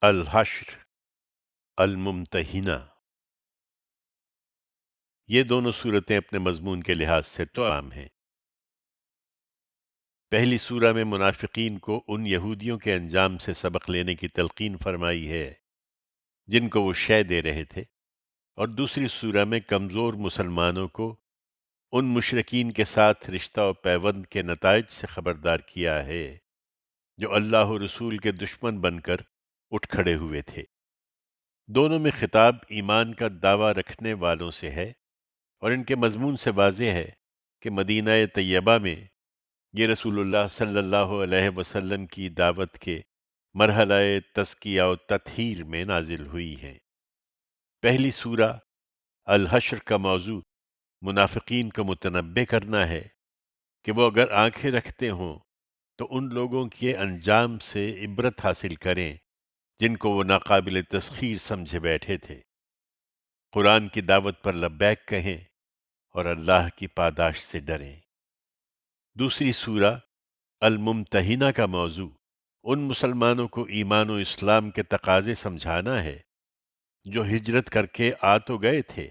الحشر، الممتحنہ، یہ دونوں صورتیں اپنے مضمون کے لحاظ سے تو عام ہیں۔ پہلی سورہ میں منافقین کو ان یہودیوں کے انجام سے سبق لینے کی تلقین فرمائی ہے جن کو وہ شے دے رہے تھے، اور دوسری سورہ میں کمزور مسلمانوں کو ان مشرکین کے ساتھ رشتہ و پیوند کے نتائج سے خبردار کیا ہے جو اللہ و رسول کے دشمن بن کر اٹھ کھڑے ہوئے تھے۔ دونوں میں خطاب ایمان کا دعویٰ رکھنے والوں سے ہے، اور ان کے مضمون سے واضح ہے کہ مدینہ طیبہ میں یہ رسول اللہ صلی اللہ علیہ وسلم کی دعوت کے مرحلہ تزکیہ و تطہیر میں نازل ہوئی ہیں۔ پہلی سورہ الحشر کا موضوع منافقین کو متنبہ کرنا ہے کہ وہ اگر آنکھیں رکھتے ہوں تو ان لوگوں کے انجام سے عبرت حاصل کریں جن کو وہ ناقابل تسخیر سمجھے بیٹھے تھے، قرآن کی دعوت پر لبیک کہیں اور اللہ کی پاداش سے ڈریں۔ دوسری سورہ الممتحنہ کا موضوع ان مسلمانوں کو ایمان و اسلام کے تقاضے سمجھانا ہے جو ہجرت کر کے آ تو گئے تھے،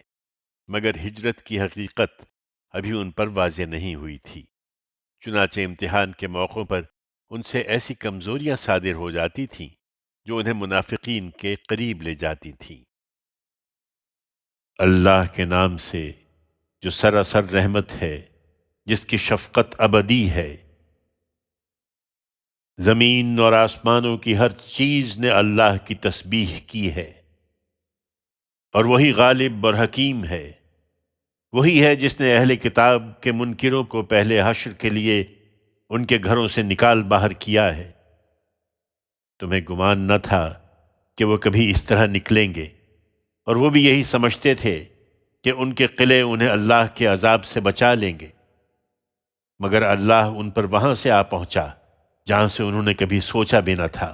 مگر ہجرت کی حقیقت ابھی ان پر واضح نہیں ہوئی تھی، چنانچہ امتحان کے موقعوں پر ان سے ایسی کمزوریاں صادر ہو جاتی تھیں جو انہیں منافقین کے قریب لے جاتی تھیں۔ اللہ کے نام سے جو سراسر رحمت ہے، جس کی شفقت ابدی ہے۔ زمین اور آسمانوں کی ہر چیز نے اللہ کی تسبیح کی ہے، اور وہی غالب اور حکیم ہے۔ وہی ہے جس نے اہل کتاب کے منکروں کو پہلے حشر کے لیے ان کے گھروں سے نکال باہر کیا ہے۔ تمہیں گمان نہ تھا کہ وہ کبھی اس طرح نکلیں گے، اور وہ بھی یہی سمجھتے تھے کہ ان کے قلعے انہیں اللہ کے عذاب سے بچا لیں گے، مگر اللہ ان پر وہاں سے آ پہنچا جہاں سے انہوں نے کبھی سوچا بھی نہ تھا،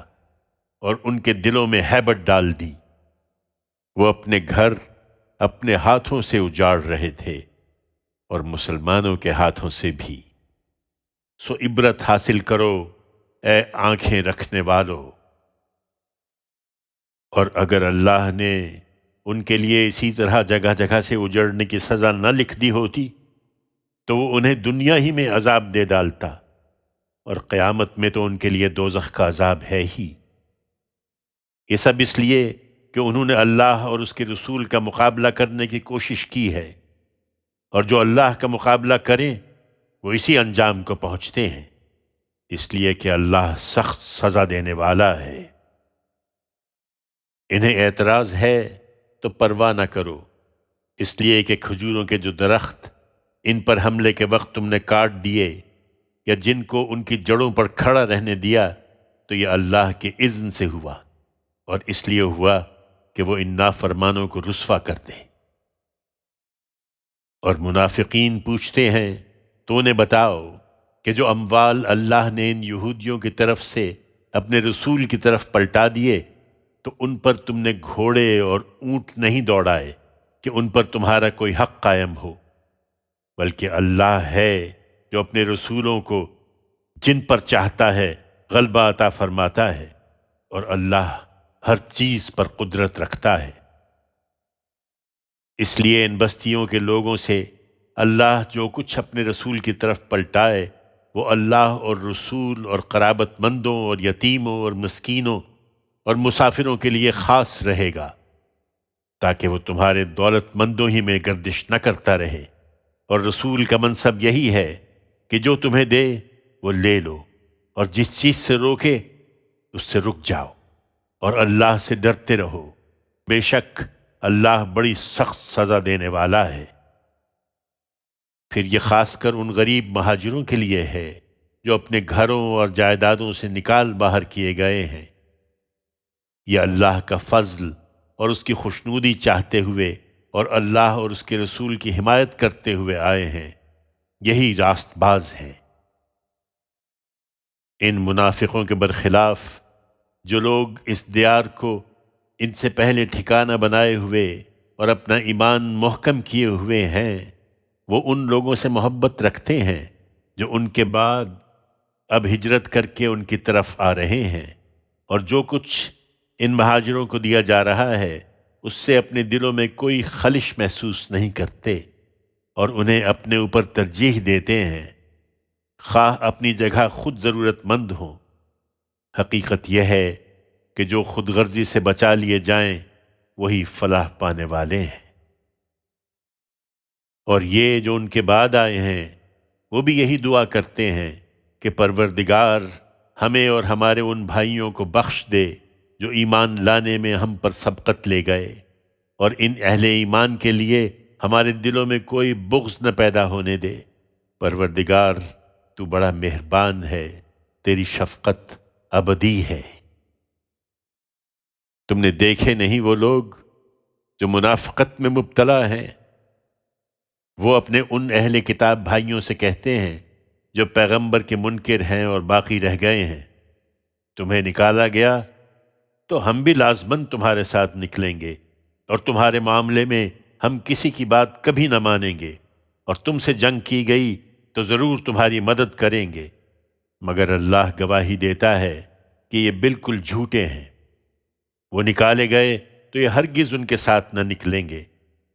اور ان کے دلوں میں ہیبت ڈال دی۔ وہ اپنے گھر اپنے ہاتھوں سے اجاڑ رہے تھے، اور مسلمانوں کے ہاتھوں سے بھی۔ سو عبرت حاصل کرو اے آنکھیں رکھنے والو۔ اور اگر اللہ نے ان کے لیے اسی طرح جگہ جگہ سے اجڑنے کی سزا نہ لکھ دی ہوتی تو وہ انہیں دنیا ہی میں عذاب دے ڈالتا، اور قیامت میں تو ان کے لیے دوزخ کا عذاب ہے ہی۔ یہ سب اس لیے کہ انہوں نے اللہ اور اس کے رسول کا مقابلہ کرنے کی کوشش کی ہے، اور جو اللہ کا مقابلہ کریں وہ اسی انجام کو پہنچتے ہیں، اس لیے کہ اللہ سخت سزا دینے والا ہے۔ انہیں اعتراض ہے تو پرواہ نہ کرو، اس لیے کہ کھجوروں کے جو درخت ان پر حملے کے وقت تم نے کاٹ دیے، یا جن کو ان کی جڑوں پر کھڑا رہنے دیا، تو یہ اللہ کے اذن سے ہوا، اور اس لیے ہوا کہ وہ ان نافرمانوں کو رسوا کر دیں۔ اور منافقین پوچھتے ہیں تو انہیں بتاؤ کہ جو اموال اللہ نے ان یہودیوں کی طرف سے اپنے رسول کی طرف پلٹا دیے تو ان پر تم نے گھوڑے اور اونٹ نہیں دوڑائے کہ ان پر تمہارا کوئی حق قائم ہو، بلکہ اللہ ہے جو اپنے رسولوں کو جن پر چاہتا ہے غلبہ عطا فرماتا ہے، اور اللہ ہر چیز پر قدرت رکھتا ہے۔ اس لیے ان بستیوں کے لوگوں سے اللہ جو کچھ اپنے رسول کی طرف پلٹائے وہ اللہ اور رسول اور قرابت مندوں اور یتیموں اور مسکینوں اور مسافروں کے لیے خاص رہے گا، تاکہ وہ تمہارے دولت مندوں ہی میں گردش نہ کرتا رہے، اور رسول کا منصب یہی ہے کہ جو تمہیں دے وہ لے لو، اور جس چیز سے روکے اس سے رک جاؤ، اور اللہ سے ڈرتے رہو، بے شک اللہ بڑی سخت سزا دینے والا ہے۔ پھر یہ خاص کر ان غریب مہاجروں کے لیے ہے جو اپنے گھروں اور جائیدادوں سے نکال باہر کیے گئے ہیں۔ یہ اللہ کا فضل اور اس کی خوشنودی چاہتے ہوئے اور اللہ اور اس کے رسول کی حمایت کرتے ہوئے آئے ہیں، یہی راست باز ہیں۔ ان منافقوں کے برخلاف جو لوگ اس دیار کو ان سے پہلے ٹھکانہ بنائے ہوئے اور اپنا ایمان محکم کیے ہوئے ہیں، وہ ان لوگوں سے محبت رکھتے ہیں جو ان کے بعد اب ہجرت کر کے ان کی طرف آ رہے ہیں، اور جو کچھ ان مہاجروں کو دیا جا رہا ہے اس سے اپنے دلوں میں کوئی خلش محسوس نہیں کرتے اور انہیں اپنے اوپر ترجیح دیتے ہیں، خواہ اپنی جگہ خود ضرورت مند ہوں۔ حقیقت یہ ہے کہ جو خود غرضی سے بچا لیے جائیں وہی فلاح پانے والے ہیں، اور یہ جو ان کے بعد آئے ہیں وہ بھی یہی دعا کرتے ہیں کہ پروردگار ہمیں اور ہمارے ان بھائیوں کو بخش دے جو ایمان لانے میں ہم پر سبقت لے گئے، اور ان اہل ایمان کے لیے ہمارے دلوں میں کوئی بغض نہ پیدا ہونے دے۔ پروردگار تو بڑا مہربان ہے، تیری شفقت ابدی ہے۔ تم نے دیکھے نہیں وہ لوگ جو منافقت میں مبتلا ہیں؟ وہ اپنے ان اہل کتاب بھائیوں سے کہتے ہیں جو پیغمبر کے منکر ہیں اور باقی رہ گئے ہیں، تمہیں نکالا گیا تو ہم بھی لازماً تمہارے ساتھ نکلیں گے، اور تمہارے معاملے میں ہم کسی کی بات کبھی نہ مانیں گے، اور تم سے جنگ کی گئی تو ضرور تمہاری مدد کریں گے، مگر اللہ گواہی دیتا ہے کہ یہ بالکل جھوٹے ہیں۔ وہ نکالے گئے تو یہ ہرگز ان کے ساتھ نہ نکلیں گے،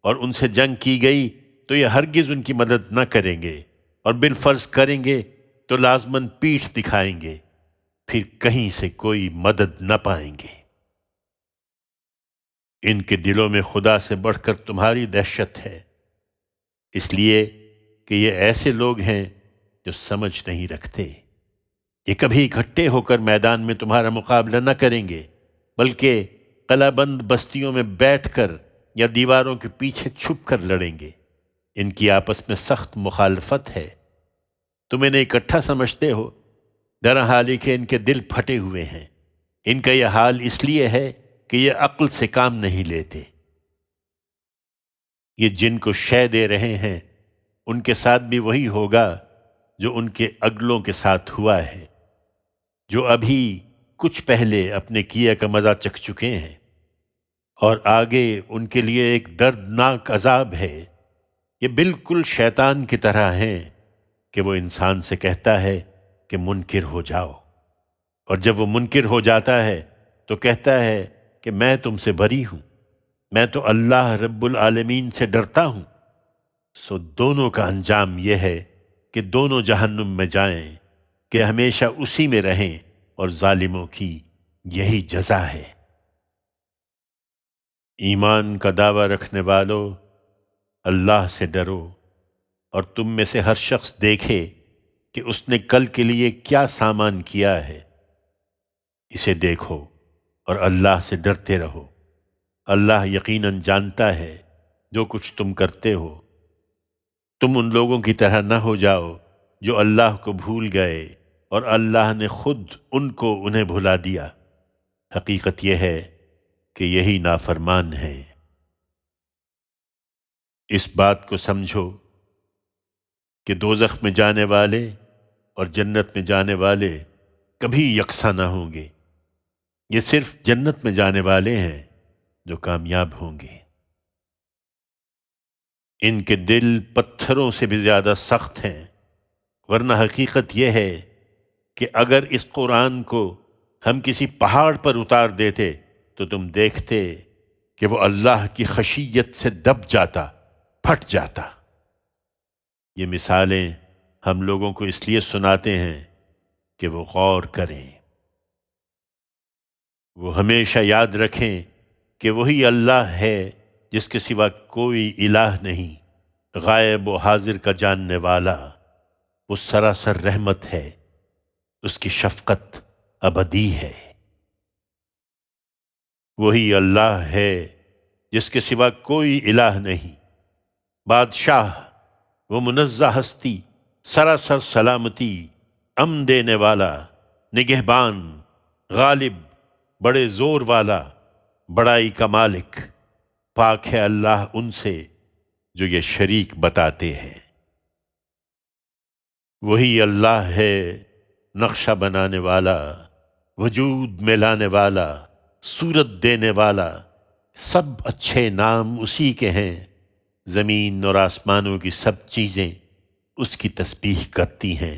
اور ان سے جنگ کی گئی تو یہ ہرگز ان کی مدد نہ کریں گے، اور بالفرض کریں گے تو لازماً پیٹھ دکھائیں گے، پھر کہیں سے کوئی مدد نہ پائیں گے۔ ان کے دلوں میں خدا سے بڑھ کر تمہاری دہشت ہے، اس لیے کہ یہ ایسے لوگ ہیں جو سمجھ نہیں رکھتے۔ یہ کبھی اکٹھے ہو کر میدان میں تمہارا مقابلہ نہ کریں گے، بلکہ قلعہ بند بستیوں میں بیٹھ کر یا دیواروں کے پیچھے چھپ کر لڑیں گے۔ ان کی آپس میں سخت مخالفت ہے، تم انہیں اکٹھا سمجھتے ہو، درحال ہے کہ ان کے دل پھٹے ہوئے ہیں۔ ان کا یہ حال اس لیے ہے کہ یہ عقل سے کام نہیں لیتے۔ یہ جن کو شے دے رہے ہیں ان کے ساتھ بھی وہی ہوگا جو ان کے اگلوں کے ساتھ ہوا ہے، جو ابھی کچھ پہلے اپنے کیے کا مزہ چکھ چکے ہیں، اور آگے ان کے لیے ایک دردناک عذاب ہے۔ یہ بالکل شیطان کی طرح ہیں کہ وہ انسان سے کہتا ہے کہ منکر ہو جاؤ، اور جب وہ منکر ہو جاتا ہے تو کہتا ہے کہ میں تم سے بری ہوں، میں تو اللہ رب العالمین سے ڈرتا ہوں۔ سو دونوں کا انجام یہ ہے کہ دونوں جہنم میں جائیں، کہ ہمیشہ اسی میں رہیں، اور ظالموں کی یہی جزا ہے۔ ایمان کا دعویٰ رکھنے والو، اللہ سے ڈرو، اور تم میں سے ہر شخص دیکھے کہ اس نے کل کے لیے کیا سامان کیا ہے، اسے دیکھو اور اللہ سے ڈرتے رہو۔ اللہ یقیناً جانتا ہے جو کچھ تم کرتے ہو۔ تم ان لوگوں کی طرح نہ ہو جاؤ جو اللہ کو بھول گئے اور اللہ نے خود ان کو انہیں بھلا دیا۔ حقیقت یہ ہے کہ یہی نافرمان ہیں۔ اس بات کو سمجھو کہ دوزخ میں جانے والے اور جنت میں جانے والے کبھی یکساں نہ ہوں گے۔ یہ صرف جنت میں جانے والے ہیں جو کامیاب ہوں گے۔ ان کے دل پتھروں سے بھی زیادہ سخت ہیں، ورنہ حقیقت یہ ہے کہ اگر اس قرآن کو ہم کسی پہاڑ پر اتار دیتے تو تم دیکھتے کہ وہ اللہ کی خشیت سے دب جاتا، پھٹ جاتا۔ یہ مثالیں ہم لوگوں کو اس لیے سناتے ہیں کہ وہ غور کریں، وہ ہمیشہ یاد رکھیں کہ وہی اللہ ہے جس کے سوا کوئی الہ نہیں، غائب و حاضر کا جاننے والا۔ وہ سراسر رحمت ہے، اس کی شفقت ابدی ہے۔ وہی اللہ ہے جس کے سوا کوئی الہ نہیں، بادشاہ، وہ منزہ ہستی، سراسر سلامتی، امن دینے والا، نگہبان، غالب، بڑے زور والا، بڑائی کا مالک۔ پاک ہے اللہ ان سے جو یہ شریک بتاتے ہیں۔ وہی اللہ ہے نقشہ بنانے والا، وجود میں لانے والا، صورت دینے والا۔ سب اچھے نام اسی کے ہیں۔ زمین اور آسمانوں کی سب چیزیں اس کی تسبیح کرتی ہیں،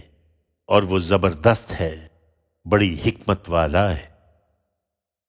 اور وہ زبردست ہے، بڑی حکمت والا ہے۔